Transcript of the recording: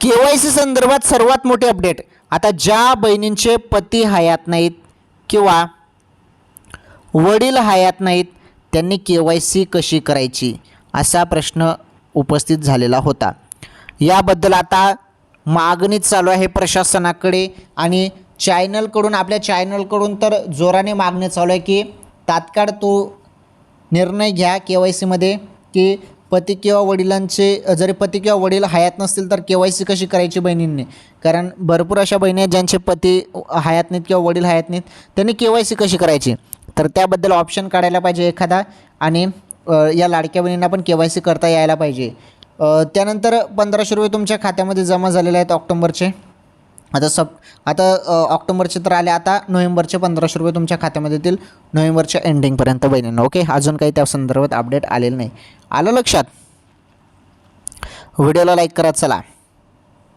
KYC संदर्भात सर्वात मोठे अपडेट. आता ज्या बहिणींचे पती हयात नाहीत किंवा वडील हयात नाहीत त्यांनी KYC कशी करायची असा प्रश्न उपस्थित झालेला होता. याबद्दल आता मागणी चालू आहे प्रशासनाकडे आणि चॅनलकडून, आपल्या चॅनलकडून तर जोराने मागणी चालू आहे की तात्काळ तो निर्णय घ्या KYCमध्ये की पती किंवा वडिलांचे, जरी पती किंवा वडील हयात नसतील तर KYC कशी करायची बहिणींनी. कारण भरपूर अशा बहिणी आहेत ज्यांचे पती हयात नाहीत किंवा वडील हयात नाहीत, त्यांनी KYC कशी करायची. तर त्याबद्दल ऑप्शन काढायला पाहिजे एखादा आणि या लाडक्या बहिणींना पण KYC करता यायला पाहिजे. त्यानंतर 1500 रुपये तुमच्या खात्यामध्ये जमा झालेले आहेत ऑक्टोबरचे. आता ऑक्टोबरचे तर आले, आता नोव्हेंबरचे 1500 रुपये तुमच्या खात्यामध्ये येतील नोव्हेंबरच्या एंडिंगपर्यंत बहिणींना. ओके, अजून काही त्या संदर्भात अपडेट आलेलं नाही. आलं लक्षात? व्हिडिओला लाईक करा. चला.